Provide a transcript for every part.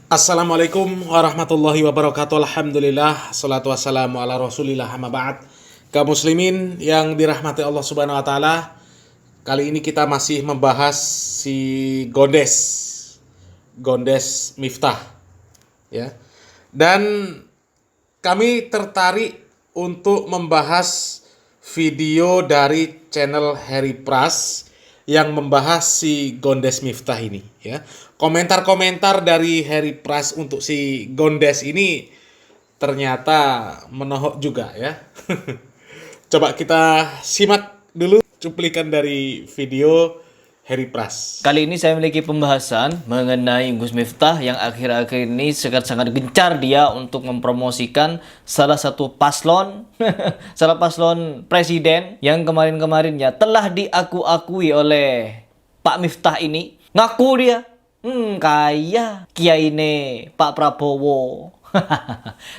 Assalamualaikum warahmatullahi wabarakatuh. Alhamdulillah, salatu wassalamu ala rasulillah, amma ba'd. Kaum muslimin yang dirahmati Allah subhanahu wa ta'ala, kali ini kita masih membahas si Gondes Miftah, ya. Dan kami tertarik untuk membahas video dari channel Harry Pras yang membahas si Gondes Miftah ini, ya. Komentar-komentar dari Harry Pras untuk si Gondes ini ternyata menohok juga, ya. Coba kita simak dulu cuplikan dari video Harry Pras. Kali ini saya memiliki pembahasan mengenai Gus Miftah yang akhir-akhir ini sangat gencar dia untuk mempromosikan salah satu paslon, salah paslon presiden yang kemarin-kemarinnya telah diakui oleh Pak Miftah ini. Ngaku dia, kaya kiai ne Pak Prabowo.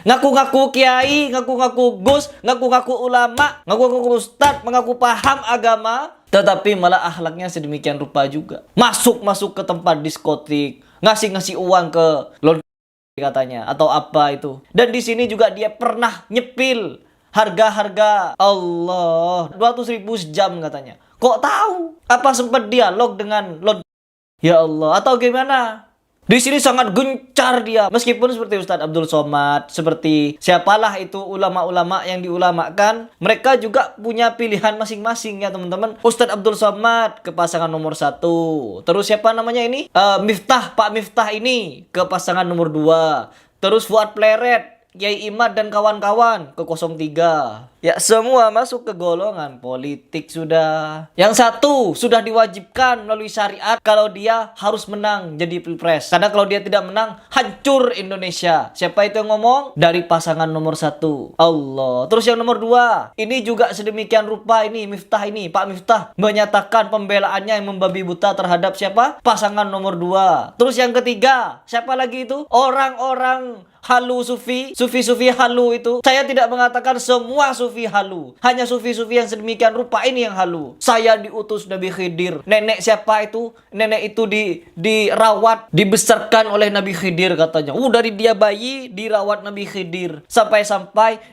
Ngaku-ngaku kiai, ngaku-ngaku Gus, ngaku-ngaku ulama, ngaku-ngaku ustadz, mengaku paham agama, tetapi malah akhlaknya sedemikian rupa juga. Masuk ke tempat diskotik, ngasih uang ke laundry katanya atau apa itu. Dan di sini juga dia pernah nyepil harga Allah 200.000 sejam katanya. Kok tahu? Apa sempat dialog dengan laundry? Ya Allah, atau gimana? Di sini sangat gencar dia. Meskipun seperti Ustadz Abdul Somad, seperti siapalah itu ulama-ulama yang diulamakan, mereka juga punya pilihan masing-masing ya teman-teman. Ustadz Abdul Somad ke pasangan nomor 1. Terus siapa namanya ini? Pak Miftah ini ke pasangan nomor 2. Terus Fuad Pleret, Kiai Imad dan kawan-kawan ke 03. Ya, semua masuk ke golongan politik sudah. Yang satu sudah diwajibkan melalui syariat kalau dia harus menang jadi pilpres. Karena kalau dia tidak menang, hancur Indonesia. Siapa itu yang ngomong? Dari pasangan nomor 1. Allah. Terus yang nomor 2. Ini juga sedemikian rupa ini Miftah ini. Pak Miftah menyatakan pembelaannya yang membabi buta terhadap siapa? Pasangan nomor 2. Terus yang ketiga. Siapa lagi itu? Orang-orang halu sufi halu itu. Saya tidak mengatakan semua sufi halu, hanya sufi yang sedemikian rupa ini yang halu. Saya diutus Nabi Khidir. Nenek siapa itu? Nenek itu dirawat, dibesarkan oleh Nabi Khidir katanya. Dari dia bayi dirawat Nabi Khidir. Sampai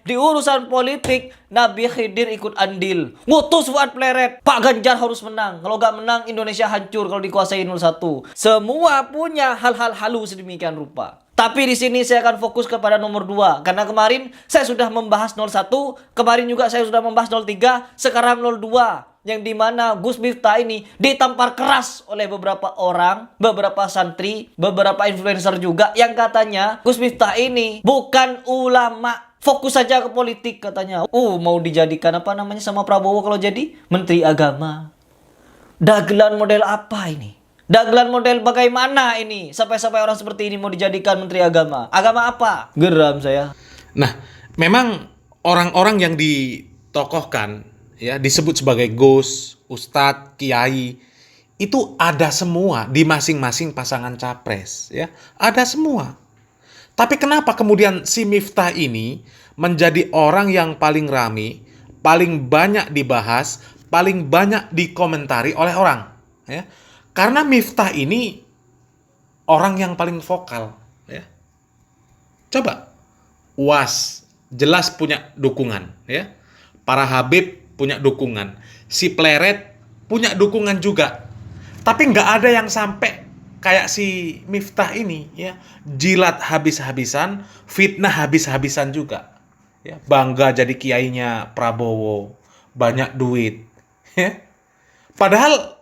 di urusan politik Nabi Khidir ikut andil. Ngutus Fuad Pleret. Pak Ganjar harus menang. Kalau gak menang Indonesia hancur kalau dikuasai 01. Semua punya hal-hal halu sedemikian rupa. Tapi di sini saya akan fokus kepada nomor 2. Karena kemarin saya sudah membahas 01, kemarin juga saya sudah membahas 03, sekarang 02. Yang dimana Gus Miftah ini ditampar keras oleh beberapa orang, beberapa santri, beberapa influencer juga, yang katanya Gus Miftah ini bukan ulama, fokus saja ke politik katanya. Mau dijadikan apa namanya sama Prabowo kalau jadi Menteri Agama. Dagelan model apa ini? Dagelan model bagaimana ini? Sampai orang seperti ini mau dijadikan Menteri Agama. Agama apa? Geram saya. Nah, memang orang-orang yang ditokohkan, ya, disebut sebagai Gus, Ustadz, Kiai, itu ada semua di masing-masing pasangan capres, ya. Ada semua. Tapi kenapa kemudian si Miftah ini menjadi orang yang paling rame, paling banyak dibahas, paling banyak dikomentari oleh orang, ya? Karena Miftah ini orang yang paling vokal, ya. Coba, UAS jelas punya dukungan, ya. Para Habib punya dukungan, si Pleret punya dukungan juga. Tapi nggak ada yang sampai kayak si Miftah ini, ya. Jilat habis-habisan, fitnah habis-habisan juga, ya. Bangga jadi kiainya Prabowo, banyak duit, ya. Padahal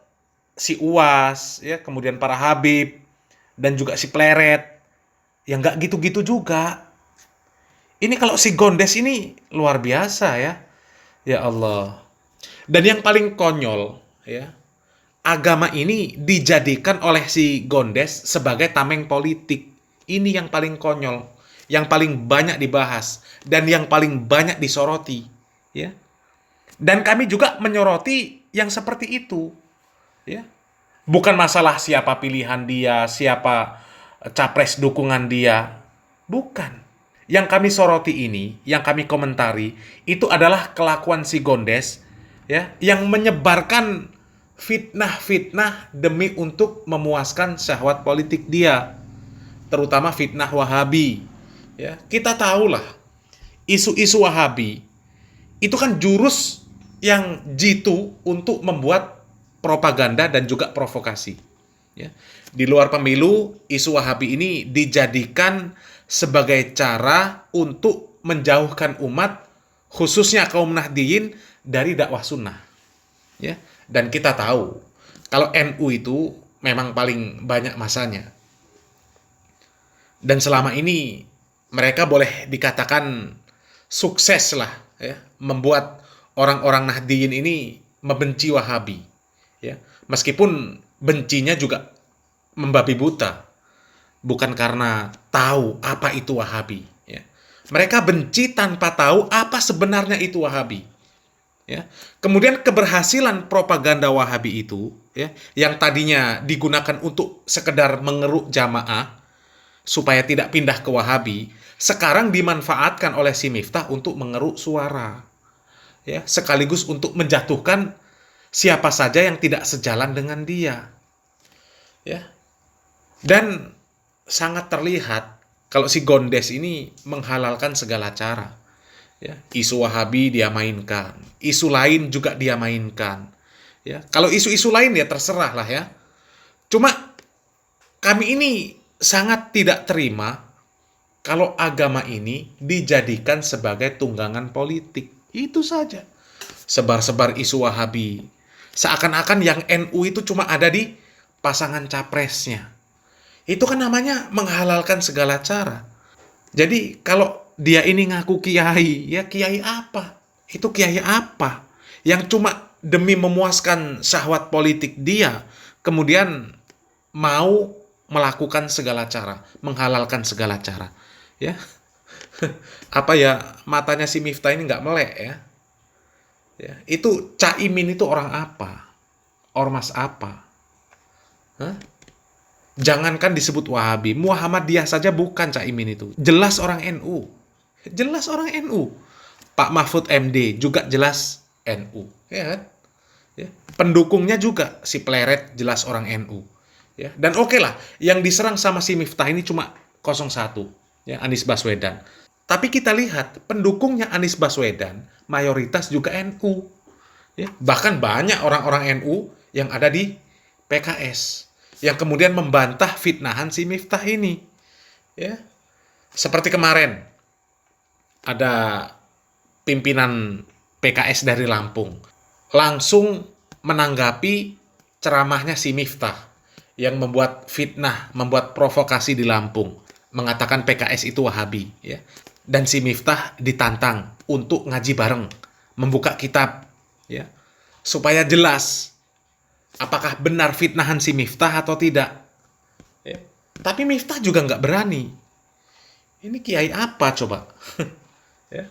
si UAS, ya, kemudian para Habib, dan juga si Pleret, yang nggak gitu-gitu juga. Ini kalau si Gondes ini luar biasa, ya. Ya Allah. Dan yang paling konyol, ya, agama ini dijadikan oleh si Gondes sebagai tameng politik. Ini yang paling konyol, yang paling banyak dibahas, dan yang paling banyak disoroti, ya. Dan kami juga menyoroti yang seperti itu, ya. Bukan masalah siapa pilihan dia, siapa capres dukungan dia. Bukan. Yang kami soroti ini, yang kami komentari, itu adalah kelakuan si Gondes, ya, yang menyebarkan fitnah-fitnah demi untuk memuaskan syahwat politik dia. terutama fitnah Wahabi. Ya, kita tahulah isu-isu Wahabi itu kan jurus yang jitu untuk membuat propaganda dan juga provokasi. Ya. Di luar pemilu, isu Wahabi ini dijadikan sebagai cara untuk menjauhkan umat, khususnya kaum Nahdiyin, dari dakwah sunnah. Ya. Dan kita tahu, kalau NU itu memang paling banyak masanya. Dan selama ini mereka boleh dikatakan sukses lah, ya, membuat orang-orang Nahdiyin ini membenci Wahabi. Ya. Meskipun bencinya juga membabi buta, bukan karena tahu apa itu Wahabi. Ya. Mereka benci tanpa tahu apa sebenarnya itu Wahabi. Ya. Kemudian keberhasilan propaganda Wahabi itu, ya, yang tadinya digunakan untuk sekedar mengeruk jamaah supaya tidak pindah ke Wahabi, sekarang dimanfaatkan oleh si Miftah untuk mengeruk suara, ya, sekaligus untuk menjatuhkan siapa saja yang tidak sejalan dengan dia. Ya. Dan sangat terlihat kalau si Gondes ini menghalalkan segala cara. Ya, isu Wahabi dia mainkan, isu lain juga dia mainkan. Ya, kalau isu-isu lain ya terserah lah ya. Cuma kami ini sangat tidak terima kalau agama ini dijadikan sebagai tunggangan politik. Itu saja. Sebar-sebar isu Wahabi. Seakan-akan yang NU itu cuma ada di pasangan capresnya. Itu kan namanya menghalalkan segala cara. Jadi kalau dia ini ngaku kiai, ya kiai apa? Itu kiai apa? Yang cuma demi memuaskan syahwat politik dia, kemudian mau melakukan segala cara, menghalalkan segala cara. Ya, apa ya, matanya si Miftah ini nggak melek ya? Ya, itu Caimin itu orang apa? Ormas apa? Hah? Jangankan disebut Wahabi, Muhammadiyah saja bukan Caimin itu. Jelas orang NU. Jelas orang NU. Pak Mahfud MD juga jelas NU. Ya kan? Ya. Pendukungnya juga si Pleret jelas orang NU. Ya. Dan oke lah, yang diserang sama si Miftah ini cuma 01. Ya, Anies Baswedan. Tapi kita lihat, pendukungnya Anies Baswedan mayoritas juga NU. Ya. Bahkan banyak orang-orang NU yang ada di PKS. Yang kemudian membantah fitnahan si Miftah ini. Ya. Seperti kemarin, ada pimpinan PKS dari Lampung langsung menanggapi ceramahnya si Miftah yang membuat fitnah, membuat provokasi di Lampung, mengatakan PKS itu Wahabi, ya. Dan si Miftah ditantang untuk ngaji bareng, membuka kitab, ya, supaya jelas apakah benar fitnahan si Miftah atau tidak. Ya. Tapi Miftah juga nggak berani. Ini kiai apa coba? Ya.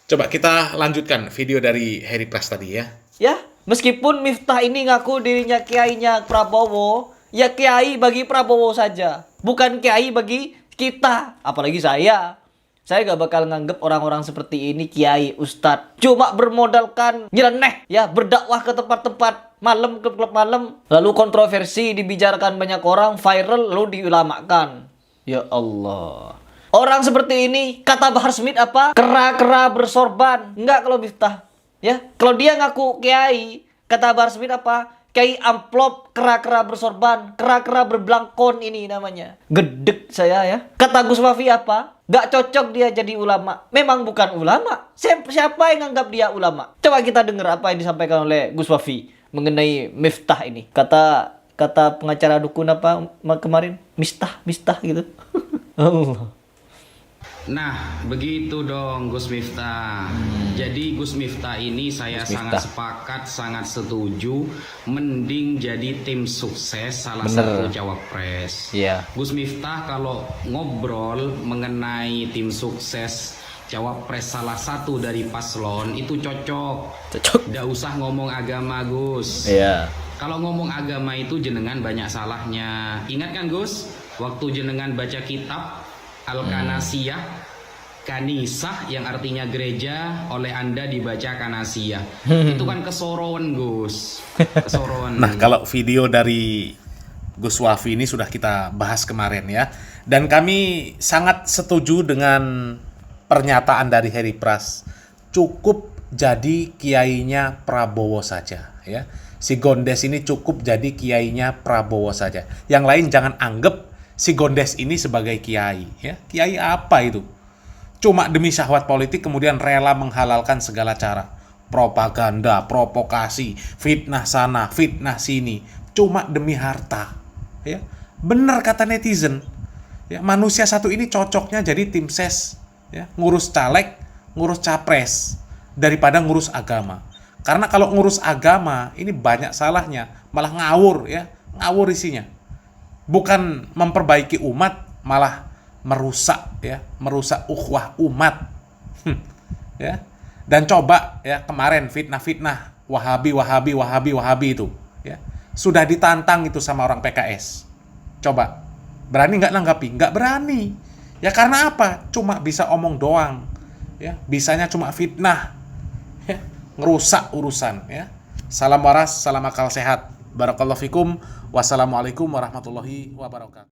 Coba kita lanjutkan video dari Harry Pras tadi ya. Ya, meskipun Miftah ini ngaku dirinya kiainya Prabowo, ya kiai bagi Prabowo saja, bukan kiai bagi kita, apalagi saya. Saya gak bakal nganggep orang-orang seperti ini kiai, ustadz. Cuma bermodalkan nyeleneh, ya, berdakwah ke tempat-tempat malam, ke klub malam, lalu kontroversi dibicarakan banyak orang, viral, lalu diulamakan. Ya Allah. Orang seperti ini, kata Bahar Smith apa? Kera-kera bersorban. Enggak kalau Miftah. Ya, kalau dia ngaku kiai, kata Bahar Smith apa? Kiai amplop, kera-kera bersorban, kera-kera berbelangkon ini namanya. Gedek saya ya. Kata Gus Wafi apa? Gak cocok dia jadi ulama. Memang bukan ulama. Siapa yang anggap dia ulama? Coba kita dengar apa yang disampaikan oleh Gus Wafi mengenai Miftah ini. Kata pengacara dukun apa kemarin? Mistah gitu. Allah. Nah, begitu dong Gus Miftah. Jadi Gus Miftah ini saya sangat sepakat, sangat setuju. Mending jadi tim sukses salah satu cawapres. Iya. Gus Miftah kalau ngobrol mengenai tim sukses cawapres salah satu dari paslon itu cocok. Nggak usah ngomong agama Gus. Iya. Kalau ngomong agama itu jenengan banyak salahnya. Ingat kan Gus, waktu jenengan baca kitab Al-Kanasiyah, Kanisah yang artinya gereja, oleh Anda dibaca Kanasiyah. Itu kan kesorowan Gus. Kesorowan. Nah, kalau video dari Gus Wafi ini sudah kita bahas kemarin ya. Dan kami sangat setuju dengan pernyataan dari Heri Pras. Cukup jadi kiainya Prabowo saja ya. Si Gondes ini cukup jadi kiainya Prabowo saja. Yang lain jangan anggap si Gondes ini sebagai kiai ya. Kiai apa itu? Cuma demi syahwat politik kemudian rela menghalalkan segala cara. Propaganda, provokasi, fitnah sana, fitnah sini. Cuma demi harta. Ya, benar kata netizen. Ya, manusia satu ini cocoknya jadi tim ses, ya, ngurus caleg, ngurus capres daripada ngurus agama. Karena kalau ngurus agama ini banyak salahnya, malah ngawur ya, ngawur isinya. Bukan memperbaiki umat, malah merusak ya, merusak ukhuwah umat. Ya. Dan coba ya kemarin fitnah-fitnah Wahabi itu ya. Sudah ditantang itu sama orang PKS. Coba, berani nggak nanggapi? Nggak berani. Ya karena apa? Cuma bisa omong doang. Ya, bisanya cuma fitnah. Ya, ngerusak urusan. Ya. Salam waras, salam akal sehat. Barakallahu fikum. Wassalamualaikum warahmatullahi wabarakatuh.